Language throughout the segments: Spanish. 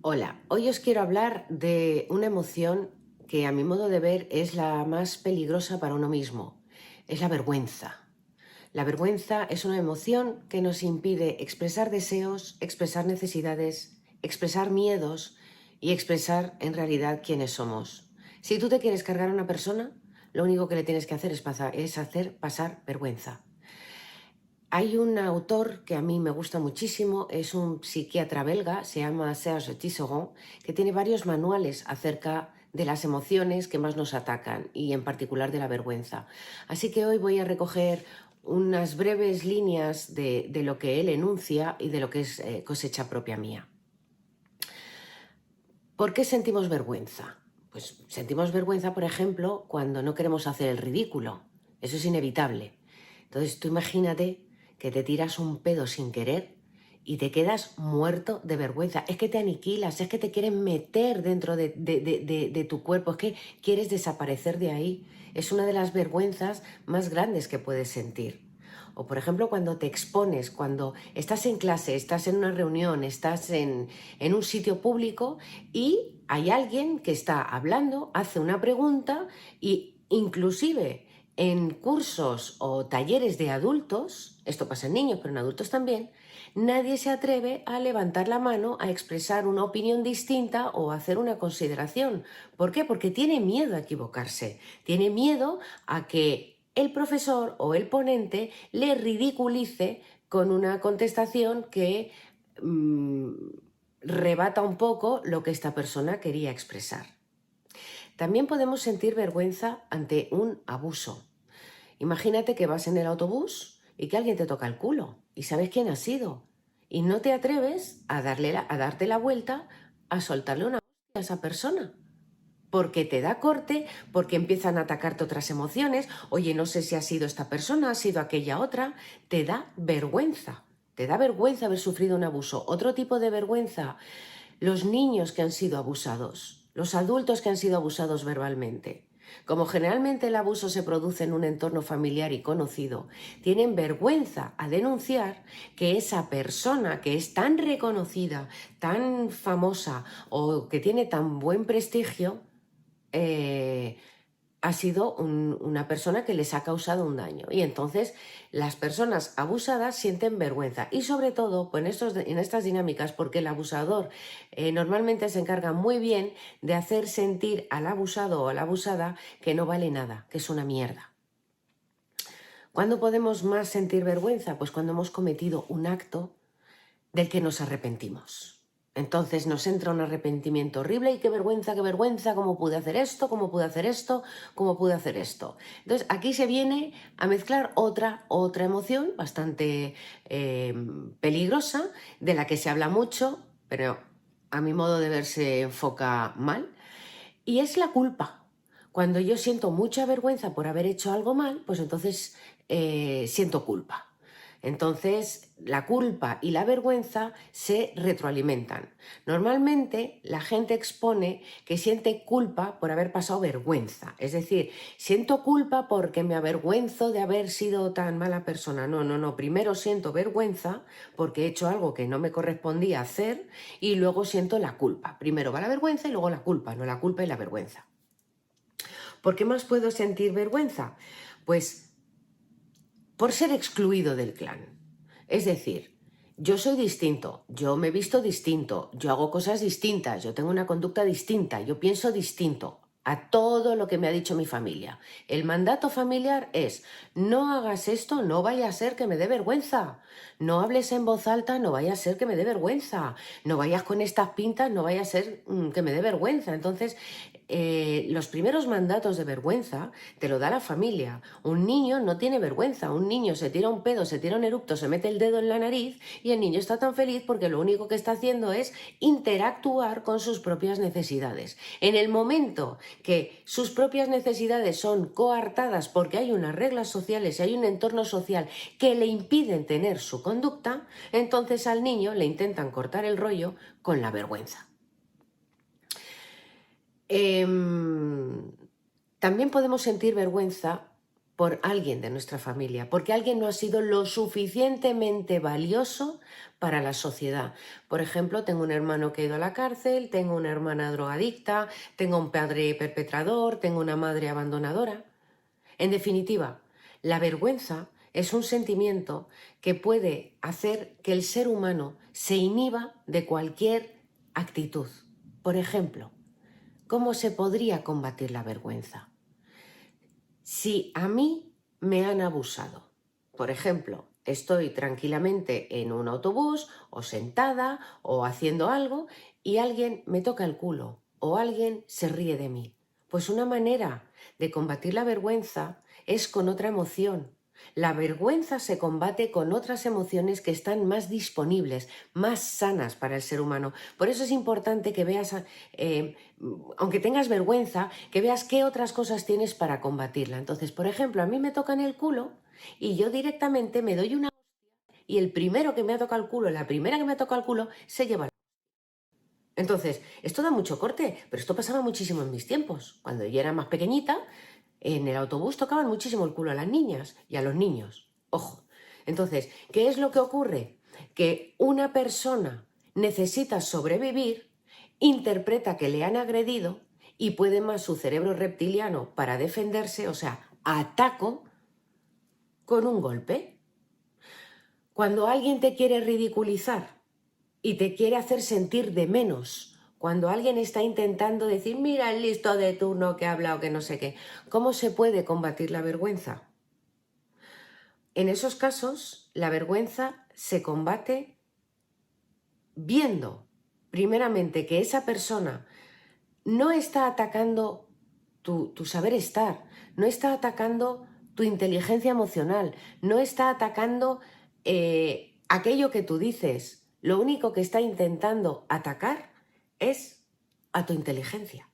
Hola, hoy os quiero hablar de una emoción que a mi modo de ver es la más peligrosa para uno mismo. Es la vergüenza. La vergüenza es una emoción que nos impide expresar deseos, expresar necesidades, expresar miedos y expresar en realidad quiénes somos. Si tú te quieres cargar a una persona, lo único que le tienes que hacer es hacer pasar vergüenza. Hay un autor que a mí me gusta muchísimo, es un psiquiatra belga, se llama Serge Tisserand, que tiene varios manuales acerca de las emociones que más nos atacan y en particular de la vergüenza. Así que hoy voy a recoger unas breves líneas de lo que él enuncia y de lo que es cosecha propia mía. ¿Por qué sentimos vergüenza? Pues sentimos vergüenza, por ejemplo, cuando no queremos hacer el ridículo. Eso es inevitable. Entonces tú imagínate que te tiras un pedo sin querer y te quedas muerto de vergüenza. Es que te aniquilas, es que te quieren meter dentro de tu cuerpo, es que quieres desaparecer de ahí. Es una de las vergüenzas más grandes que puedes sentir. O por ejemplo cuando te expones, cuando estás en clase, estás en una reunión, estás en un sitio público y hay alguien que está hablando, hace una pregunta y inclusive en cursos o talleres de adultos, esto pasa en niños pero en adultos también, nadie se atreve a levantar la mano, a expresar una opinión distinta o a hacer una consideración. ¿Por qué? Porque tiene miedo a equivocarse, tiene miedo a que el profesor o el ponente le ridiculice con una contestación que rebata un poco lo que esta persona quería expresar. También podemos sentir vergüenza ante un abuso. Imagínate que vas en el autobús y que alguien te toca el culo y sabes quién ha sido y no te atreves a darte la vuelta, a soltarle una hostia a esa persona porque te da corte, porque empiezan a atacarte otras emociones. Oye, no sé si ha sido esta persona, ha sido aquella otra. Te da vergüenza. Te da vergüenza haber sufrido un abuso. Otro tipo de vergüenza, los niños que han sido abusados, los adultos que han sido abusados verbalmente. Como generalmente el abuso se produce en un entorno familiar y conocido, tienen vergüenza a denunciar que esa persona que es tan reconocida, tan famosa o que tiene tan buen prestigio, ha sido una persona que les ha causado un daño. Y entonces las personas abusadas sienten vergüenza. Y sobre todo pues en estas dinámicas, porque el abusador normalmente se encarga muy bien de hacer sentir al abusado o a la abusada que no vale nada, que es una mierda. ¿Cuándo podemos más sentir vergüenza? Pues cuando hemos cometido un acto del que nos arrepentimos. Entonces nos entra un arrepentimiento horrible y qué vergüenza, cómo pude hacer esto, cómo pude hacer esto, cómo pude hacer esto. Entonces aquí se viene a mezclar otra emoción bastante peligrosa, de la que se habla mucho, pero a mi modo de ver se enfoca mal, y es la culpa. Cuando yo siento mucha vergüenza por haber hecho algo mal, pues entonces siento culpa. Entonces, la culpa y la vergüenza se retroalimentan. Normalmente la gente expone que siente culpa por haber pasado vergüenza. Es decir, siento culpa porque me avergüenzo de haber sido tan mala persona. No, no, no. Primero siento vergüenza porque he hecho algo que no me correspondía hacer y luego siento la culpa. Primero va la vergüenza y luego la culpa, no la culpa y la vergüenza. ¿Por qué más puedo sentir vergüenza? Pues por ser excluido del clan. Es decir, yo soy distinto, yo me he visto distinto, yo hago cosas distintas, yo tengo una conducta distinta, yo pienso distinto a todo lo que me ha dicho mi familia. El mandato familiar es: no hagas esto, no vaya a ser que me dé vergüenza. No hables en voz alta, no vaya a ser que me dé vergüenza. No vayas con estas pintas, no vaya a ser que me dé vergüenza. Entonces, los primeros mandatos de vergüenza te lo da la familia. Un niño no tiene vergüenza, un niño se tira un pedo, se tira un eructo, se mete el dedo en la nariz y el niño está tan feliz porque lo único que está haciendo es interactuar con sus propias necesidades. En el momento que sus propias necesidades son coartadas porque hay unas reglas sociales y hay un entorno social que le impiden tener su conducta, entonces al niño le intentan cortar el rollo con la vergüenza. También podemos sentir vergüenza por alguien de nuestra familia, porque alguien no ha sido lo suficientemente valioso para la sociedad. Por ejemplo, tengo un hermano que ha ido a la cárcel, tengo una hermana drogadicta, tengo un padre perpetrador, tengo una madre abandonadora. En definitiva, la vergüenza es un sentimiento que puede hacer que el ser humano se inhiba de cualquier actitud. Por ejemplo, ¿cómo se podría combatir la vergüenza? Si a mí me han abusado, por ejemplo, estoy tranquilamente en un autobús o sentada o haciendo algo y alguien me toca el culo o alguien se ríe de mí, pues una manera de combatir la vergüenza es con otra emoción. La vergüenza se combate con otras emociones que están más disponibles, más sanas para el ser humano. Por eso es importante que veas, aunque tengas vergüenza, que veas qué otras cosas tienes para combatirla. Entonces, por ejemplo, a mí me tocan el culo y yo directamente me doy una y el primero que me ha tocado el culo, la primera que me ha tocado el culo, se lleva. Entonces, esto da mucho corte, pero esto pasaba muchísimo en mis tiempos. Cuando yo era más pequeñita, en el autobús tocaban muchísimo el culo a las niñas y a los niños. Ojo. Entonces, ¿qué es lo que ocurre? Que una persona necesita sobrevivir, interpreta que le han agredido y puede más su cerebro reptiliano para defenderse, o sea, ataco con un golpe. Cuando alguien te quiere ridiculizar y te quiere hacer sentir de menos, cuando alguien está intentando decir, mira el listo de turno que ha hablado, que no sé qué, ¿cómo se puede combatir la vergüenza? En esos casos, la vergüenza se combate viendo, primeramente, que esa persona no está atacando tu saber estar, no está atacando tu inteligencia emocional, no está atacando aquello que tú dices. Lo único que está intentando atacar es a tu inteligencia.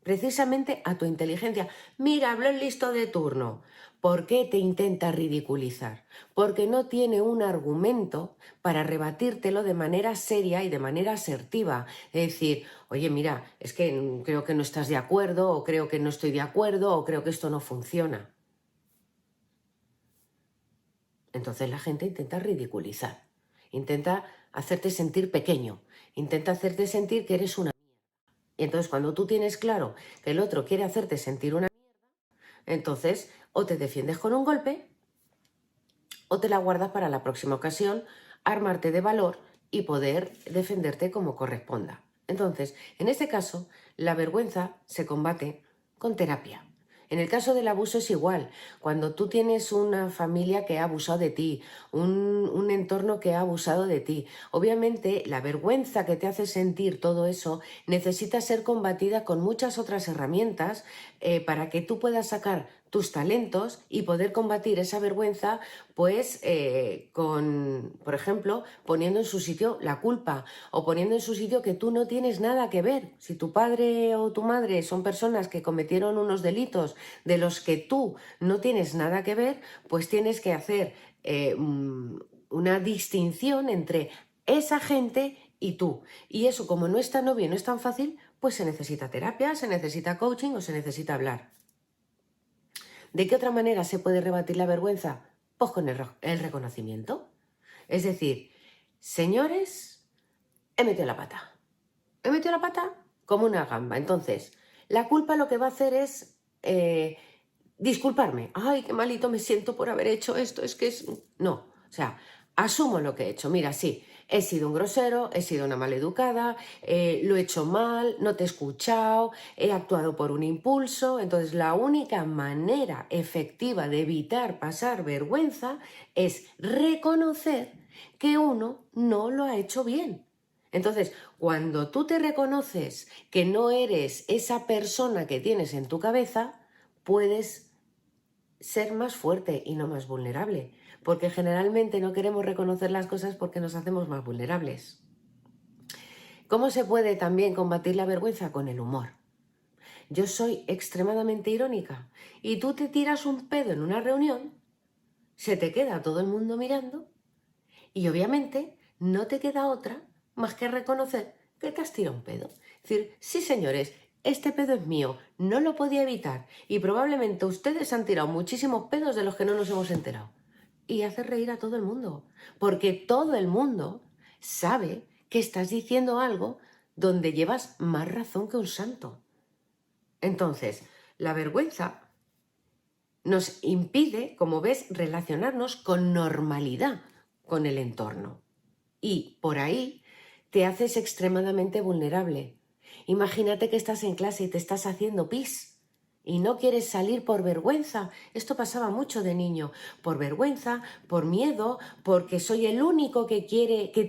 Precisamente a tu inteligencia. Mira, habló el listo de turno. ¿Por qué te intenta ridiculizar? Porque no tiene un argumento para rebatírtelo de manera seria y de manera asertiva. Es decir, oye, mira, es que creo que no estás de acuerdo, o creo que no estoy de acuerdo, o creo que esto no funciona. Entonces la gente intenta ridiculizar, intenta hacerte sentir pequeño, intenta hacerte sentir que eres una... Y entonces cuando tú tienes claro que el otro quiere hacerte sentir una... Entonces, o te defiendes con un golpe, o te la guardas para la próxima ocasión, armarte de valor y poder defenderte como corresponda. Entonces, en este caso, la vergüenza se combate con terapia. En el caso del abuso es igual. Cuando tú tienes una familia que ha abusado de ti, un entorno que ha abusado de ti, obviamente la vergüenza que te hace sentir todo eso necesita ser combatida con muchas otras herramientas para que tú puedas sacar tus talentos y poder combatir esa vergüenza, pues por ejemplo, poniendo en su sitio la culpa o poniendo en su sitio que tú no tienes nada que ver. Si tu padre o tu madre son personas que cometieron unos delitos de los que tú no tienes nada que ver, pues tienes que hacer una distinción entre esa gente y tú. Y eso, como no es tan obvio, no es tan fácil, pues se necesita terapia, se necesita coaching o se necesita hablar. ¿De qué otra manera se puede rebatir la vergüenza? Pues con el reconocimiento. Es decir, señores, he metido la pata. He metido la pata como una gamba. Entonces, la culpa lo que va a hacer es disculparme. Ay, qué malito me siento por haber hecho esto. Es que es... No, o sea, asumo lo que he hecho. Mira, sí, he sido un grosero, he sido una maleducada, lo he hecho mal, no te he escuchado, he actuado por un impulso. Entonces, la única manera efectiva de evitar pasar vergüenza es reconocer que uno no lo ha hecho bien. Entonces, cuando tú te reconoces que no eres esa persona que tienes en tu cabeza, puedes ser más fuerte y no más vulnerable, porque generalmente no queremos reconocer las cosas porque nos hacemos más vulnerables. ¿Cómo se puede también combatir la vergüenza? Con el humor. Yo soy extremadamente irónica y tú te tiras un pedo en una reunión, se te queda todo el mundo mirando y obviamente no te queda otra más que reconocer que te has tirado un pedo. Es decir, sí señores, este pedo es mío, no lo podía evitar y probablemente ustedes han tirado muchísimos pedos de los que no nos hemos enterado. Y hace reír a todo el mundo, porque todo el mundo sabe que estás diciendo algo donde llevas más razón que un santo. Entonces, la vergüenza nos impide, como ves, relacionarnos con normalidad con el entorno. Y por ahí te haces extremadamente vulnerable. Imagínate que estás en clase y te estás haciendo pis y no quieres salir por vergüenza. Esto pasaba mucho de niño. Por vergüenza, por miedo, porque soy el único que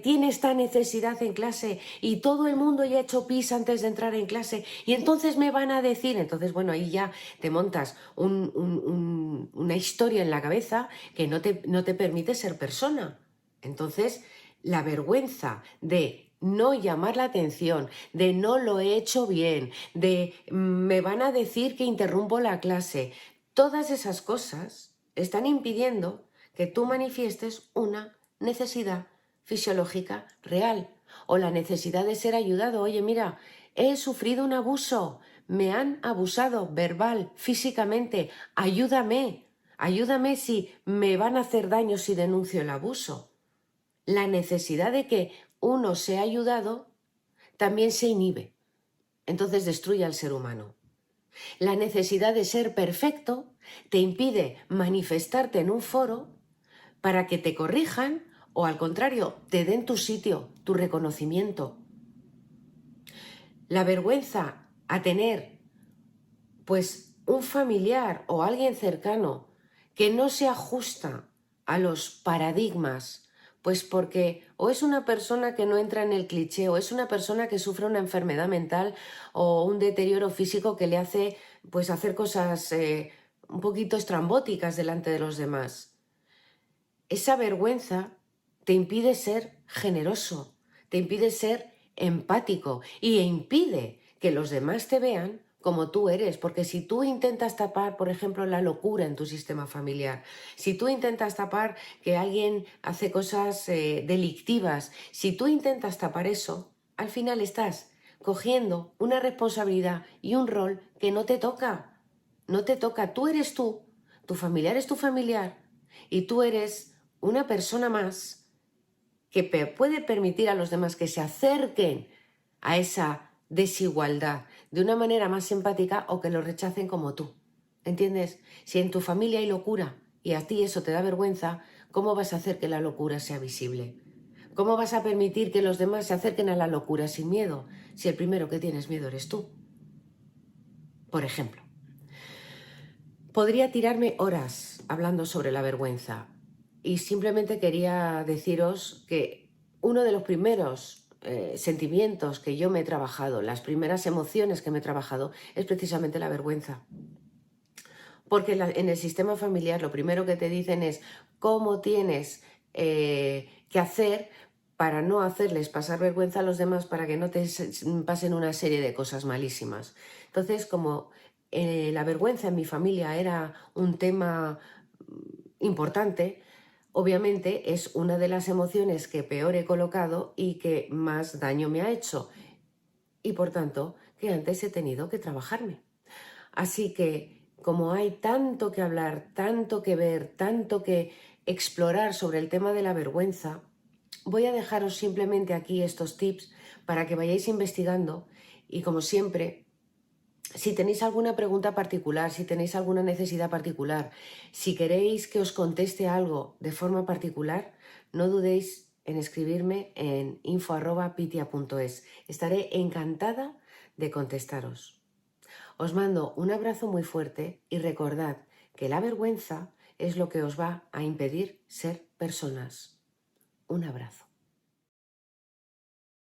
tiene esta necesidad en clase y todo el mundo ya ha hecho pis antes de entrar en clase y entonces me van a decir. Entonces, bueno, ahí ya te montas una historia en la cabeza que no te permite ser persona. Entonces, la vergüenza de no llamar la atención, de no lo he hecho bien, de me van a decir que interrumpo la clase, todas esas cosas están impidiendo que tú manifiestes una necesidad fisiológica real o la necesidad de ser ayudado. Oye, mira, he sufrido un abuso, me han abusado verbal, físicamente, ayúdame si me van a hacer daño si denuncio el abuso. La necesidad de que uno sea ayudado también se inhibe. Entonces destruye al ser humano. La necesidad de ser perfecto te impide manifestarte en un foro para que te corrijan o al contrario, te den tu sitio, tu reconocimiento. La vergüenza a tener pues un familiar o alguien cercano que no se ajusta a los paradigmas, pues porque o es una persona que no entra en el cliché o es una persona que sufre una enfermedad mental o un deterioro físico que le hace pues hacer cosas un poquito estrambóticas delante de los demás. Esa vergüenza te impide ser generoso, te impide ser empático e impide que los demás te vean como tú eres, porque si tú intentas tapar, por ejemplo, la locura en tu sistema familiar, si tú intentas tapar que alguien hace cosas delictivas, si tú intentas tapar eso, al final estás cogiendo una responsabilidad y un rol que no te toca, no te toca, tú eres tú, tu familiar es tu familiar y tú eres una persona más que puede permitir a los demás que se acerquen a esa desigualdad de una manera más empática o que lo rechacen como tú. ¿Entiendes? Si en tu familia hay locura y a ti eso te da vergüenza, ¿cómo vas a hacer que la locura sea visible? ¿Cómo vas a permitir que los demás se acerquen a la locura sin miedo si el primero que tienes miedo eres tú? Por ejemplo, podría tirarme horas hablando sobre la vergüenza y simplemente quería deciros que uno de los primeros sentimientos que yo me he trabajado, las primeras emociones que me he trabajado, es precisamente la vergüenza. Porque en el sistema familiar lo primero que te dicen es cómo tienes que hacer para no hacerles pasar vergüenza a los demás, para que no te pasen una serie de cosas malísimas. Entonces, como la vergüenza en mi familia era un tema importante, obviamente es una de las emociones que peor he colocado y que más daño me ha hecho. Y por tanto, que antes he tenido que trabajarme. Así que, como hay tanto que hablar, tanto que ver, tanto que explorar sobre el tema de la vergüenza, voy a dejaros simplemente aquí estos tips para que vayáis investigando y, como siempre, si tenéis alguna pregunta particular, si tenéis alguna necesidad particular, si queréis que os conteste algo de forma particular, no dudéis en escribirme en info@pitia.es. Estaré encantada de contestaros. Os mando un abrazo muy fuerte y recordad que la vergüenza es lo que os va a impedir ser personas. Un abrazo.